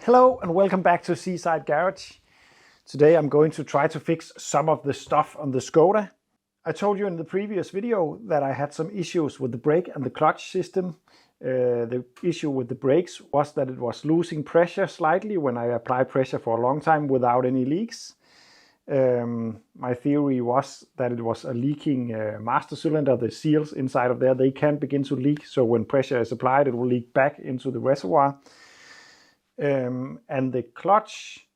Hello and welcome back to Seaside Garage. Today I'm going to try to fix some of the stuff on the Škoda. I told you in the previous video that I had some issues with the brake and the clutch system. The issue with the brakes was that it was losing pressure slightly when I applied pressure for a long time without any leaks. My theory was that it was a leaking master cylinder. The seals inside of there, they can begin to leak, so when pressure is applied it will leak back into the reservoir. And the clutch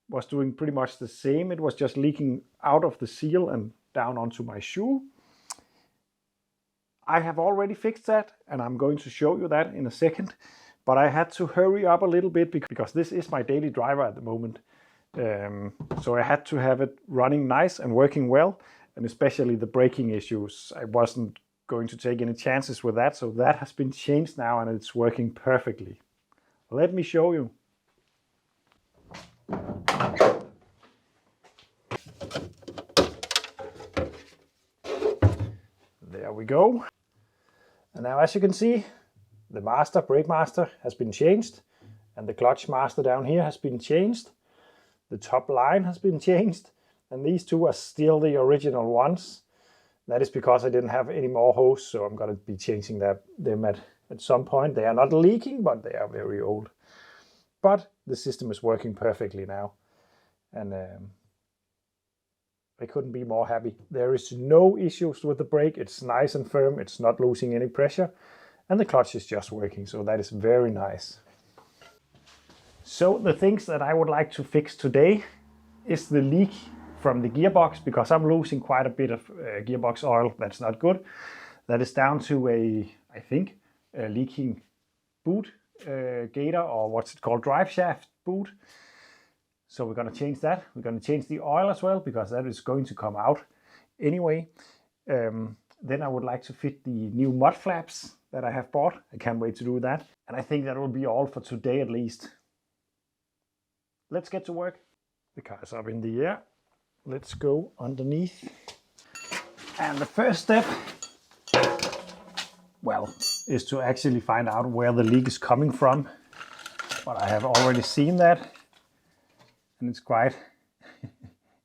was doing pretty much the same. It was just leaking out of the seal and down onto my shoe. I have already fixed that and I'm going to show you that in a second, but I had to hurry up a little bit because this is my daily driver at the moment. So I had to have it running nice and working well, and especially the braking issues. I wasn't going to take any chances with that, so that has been changed now and it's working perfectly. Let me show you. There we go. And now, as you can see, the master, brake master, has been changed, and the clutch master down here has been changed. The top line has been changed, and these two are still the original ones. That is because I didn't have any more hose, so I'm going to be changing them at some point. They are not leaking, but they are very old. But the system is working perfectly now, and I couldn't be more happy. There is no issues with the brake. It's nice and firm. It's not losing any pressure, and the clutch is just working, so that is very nice. So the things that I would like to fix today is the leak from the gearbox, because I'm losing quite a bit of gearbox oil. That's not good. That is down to I think a leaking boot gator, or what's it called, drive shaft boot. So we're going to change that. We're going to change the oil as well, because that is going to come out anyway. Then I would like to fit the new mud flaps that I have bought. I can't wait to do that. And I think that will be all for today at least. Let's get to work. The car is up in the air. Let's go underneath. And the first step, well, is to actually find out where the leak is coming from. But I have already seen that, and it's quite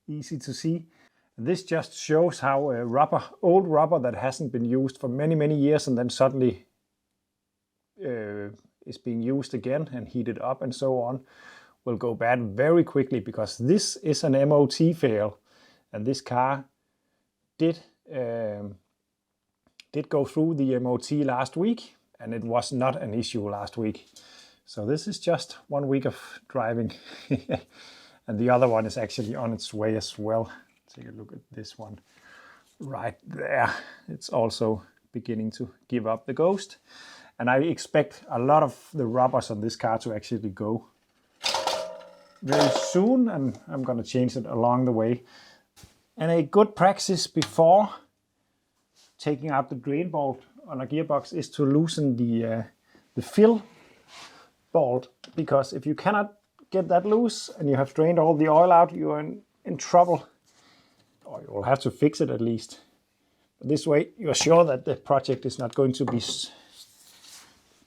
easy to see. This just shows how old rubber that hasn't been used for many years and then suddenly is being used again and heated up and so on, will go bad very quickly, because this is an MOT fail, and this car did go through the MOT last week, and it was not an issue last week. So this is just 1 week of driving. And the other one is actually on its way as well. Take a look at this one right there. It's also beginning to give up the ghost. And I expect a lot of the rubbers on this car to actually go very soon, and I'm going to change it along the way. And a good practice before taking out the drain bolt on a gearbox is to loosen the fill bolt, because if you cannot get that loose and you have drained all the oil out, you are in trouble, or you will have to fix it at least. But this way you are sure that the project is not going to be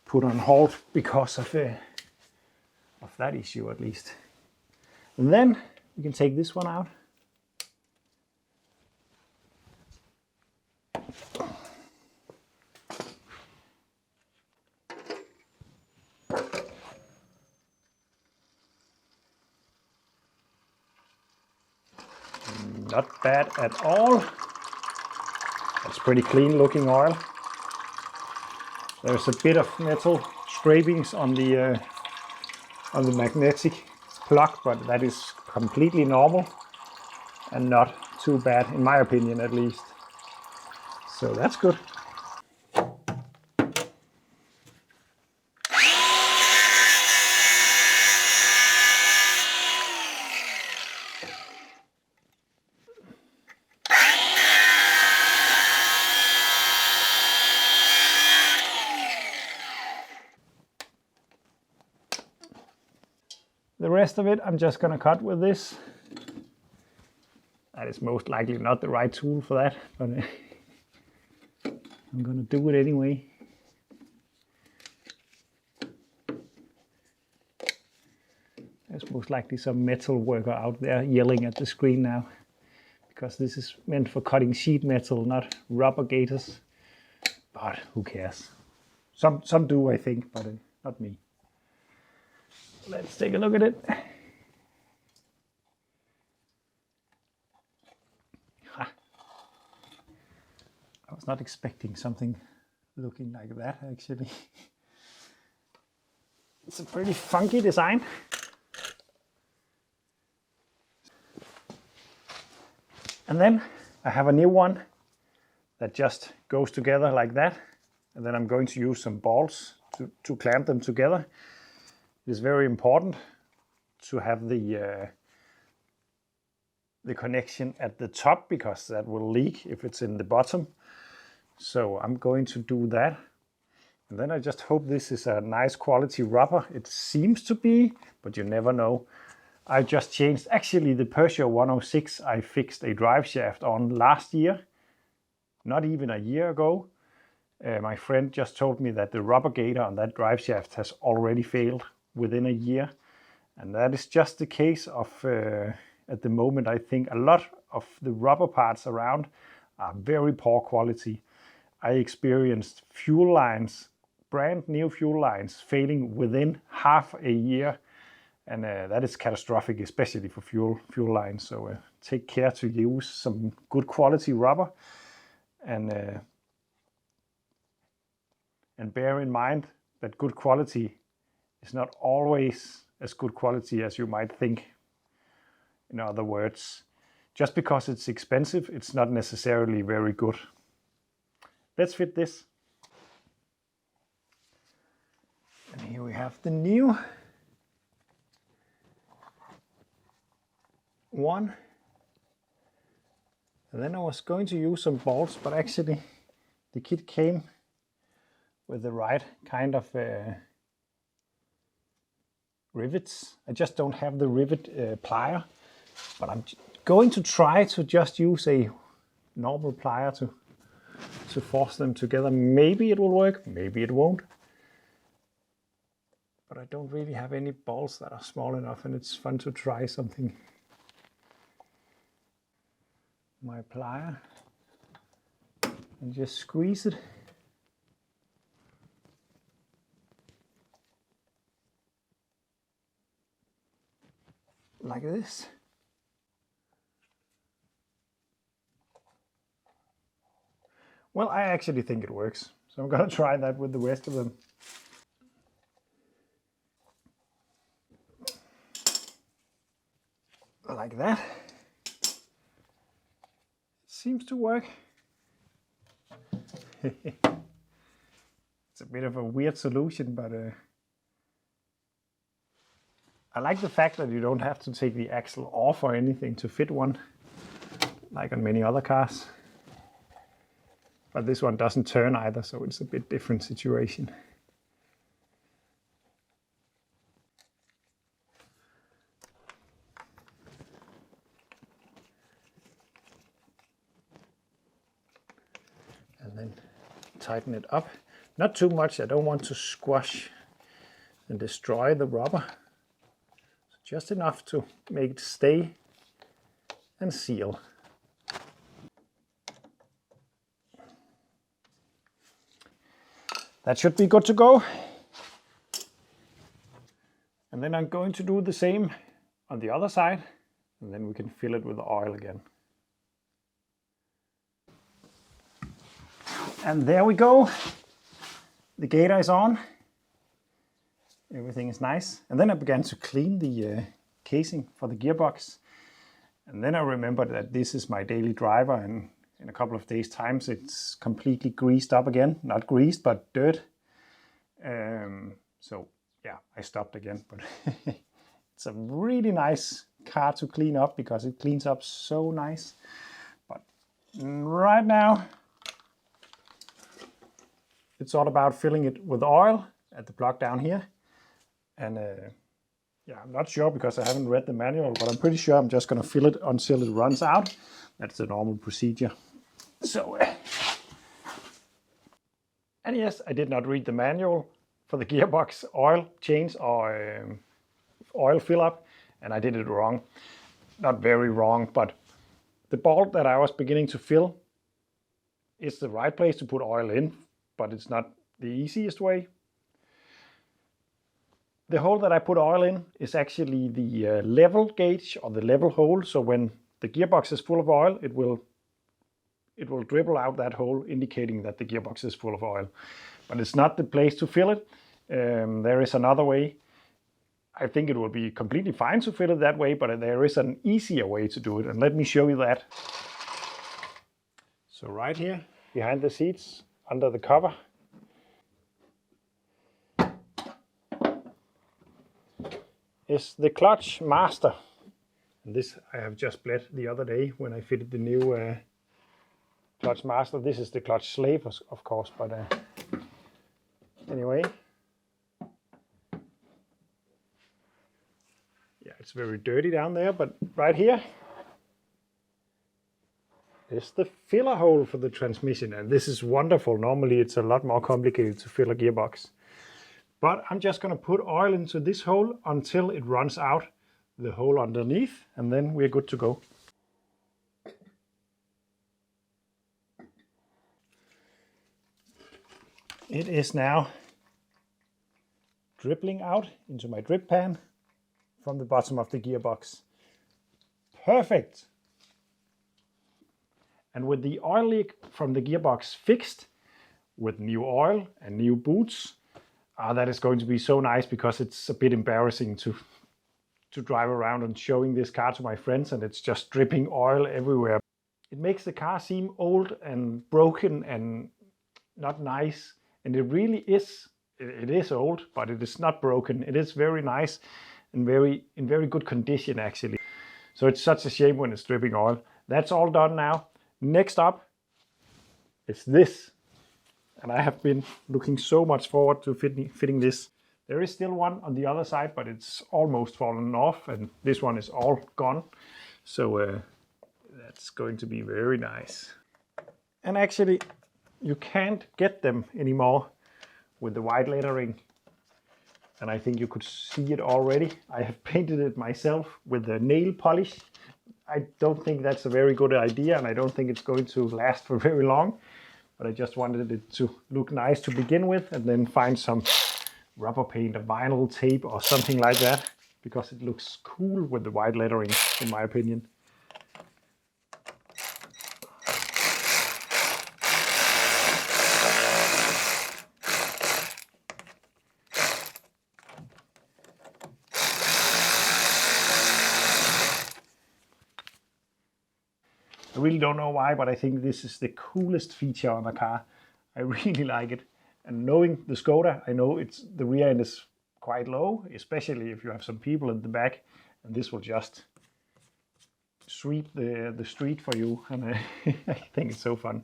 put on hold because of that issue at least. And then we can take this one out. Not bad at all. It's pretty clean looking oil. There's a bit of metal scrapings on the magnetic plug, but that is completely normal and not too bad, in my opinion at least. So that's good. The rest of it I'm just going to cut with this. That is most likely not the right tool for that, but I'm going to do it anyway. There's most likely some metal worker out there yelling at the screen now, because this is meant for cutting sheet metal, not rubber gators. But who cares? Some do, I think, but not me. Let's take a look at it. Ha. I was not expecting something looking like that, actually. It's a pretty funky design. And then I have a new one that just goes together like that. And then I'm going to use some balls to clamp them together. It is very important to have the connection at the top, because that will leak if it's in the bottom. So I'm going to do that. And then I just hope this is a nice quality rubber. It seems to be, but you never know. I just changed, actually the Peugeot 106 I fixed a drive shaft on last year, not even a year ago. My friend just told me that the rubber gator on that drive shaft has already failed within a year. And that is just the case of, at the moment, I think a lot of the rubber parts around are very poor quality. I experienced fuel lines, brand new fuel lines, failing within half a year. And that is catastrophic, especially for fuel lines. So take care to use some good quality rubber. And bear in mind that good quality is not always as good quality as you might think. In other words, just because it's expensive, it's not necessarily very good. Let's fit this. And here we have the new one. And then I was going to use some bolts, but actually the kit came with the right kind of rivets. I just don't have the rivet plier, but I'm going to try to just use a normal plier to force them together. Maybe it will work, maybe it won't. But I don't really have any balls that are small enough, and it's fun to try something. My plier and just squeeze it. Like this. Well, I actually think it works, so I'm gonna try that with the rest of them. Like that. Seems to work. It's a bit of a weird solution, but I like the fact that you don't have to take the axle off or anything to fit one, like on many other cars. But this one doesn't turn either, so it's a bit different situation. And then tighten it up. Not too much, I don't want to squash and destroy the rubber. Just enough to make it stay and seal. That should be good to go. And then I'm going to do the same on the other side, and then we can fill it with oil again. And there we go. The gator is on. Everything is nice. And then I began to clean the casing for the gearbox. And then I remembered that this is my daily driver, and in a couple of days' time it's completely greased up again. Not greased, but dirt. So yeah, I stopped again. But it's a really nice car to clean up because it cleans up so nice. But right now it's all about filling it with oil at the plug down here. And yeah, I'm not sure because I haven't read the manual, but I'm pretty sure I'm just going to fill it until it runs out. That's the normal procedure. So, and yes, I did not read the manual for the gearbox oil change or oil fill up, and I did it wrong. Not very wrong, but the bolt that I was beginning to fill is the right place to put oil in, but it's not the easiest way. The hole that I put oil in is actually the level gauge or the level hole. So when the gearbox is full of oil, it will dribble out that hole, indicating that the gearbox is full of oil. But it's not the place to fill it. There is another way. I think it will be completely fine to fill it that way, but there is an easier way to do it. And let me show you that. So right here, behind the seats, under the cover, is the clutch master. And this I have just bled the other day when I fitted the new clutch master. This is the clutch slave, of course, but anyway. Yeah, it's very dirty down there, but right here is the filler hole for the transmission, and this is wonderful. Normally it's a lot more complicated to fill a gearbox. But I'm just going to put oil into this hole until it runs out the hole underneath, and then we're good to go. It is now dribbling out into my drip pan from the bottom of the gearbox. Perfect! And with the oil leak from the gearbox fixed, with new oil and new boots, that is going to be so nice, because it's a bit embarrassing to drive around and showing this car to my friends and it's just dripping oil everywhere. It makes the car seem old and broken and not nice, and it really is. It is old, but it is not broken. It is very nice and in very good condition actually. So it's such a shame when it's dripping oil. That's all done now. Next up is this. And I have been looking so much forward to fitting this. There is still one on the other side, but it's almost fallen off, and this one is all gone. So that's going to be very nice. And actually, you can't get them anymore with the white lettering. And I think you could see it already. I have painted it myself with the nail polish. I don't think that's a very good idea, and I don't think it's going to last for very long. But I just wanted it to look nice to begin with, and then find some rubber paint or vinyl tape or something like that, because it looks cool with the white lettering, in my opinion. I really don't know why, but I think this is the coolest feature on a car. I really like it. And knowing the Škoda, I know the rear end is quite low, especially if you have some people in the back, and this will just sweep the street for you, and I think it's so fun.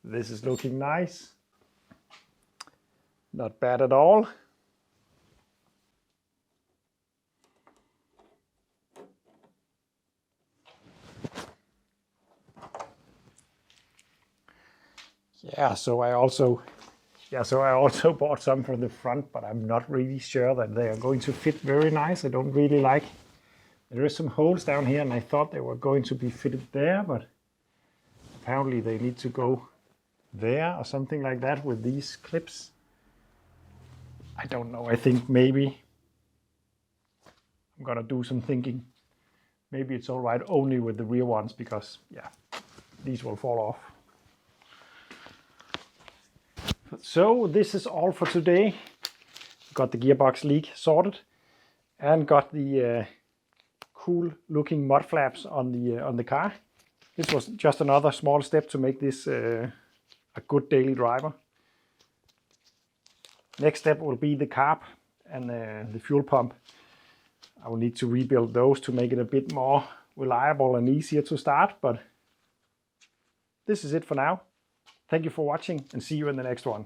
This is looking nice. Not bad at all. Yeah, so I also bought some for the front, but I'm not really sure that they are going to fit very nice. I don't really like. There is some holes down here, and I thought they were going to be fitted there, but apparently they need to go there or something like that with these clips. I don't know. I think maybe I'm gonna do some thinking. Maybe it's all right only with the rear ones, because yeah, these will fall off. So this is all for today. Got the gearbox leak sorted, and got the cool looking mud flaps on the car. This was just another small step to make this a good daily driver. Next step will be the carb and the fuel pump. I will need to rebuild those to make it a bit more reliable and easier to start, but this is it for now. Thank you for watching, and see you in the next one.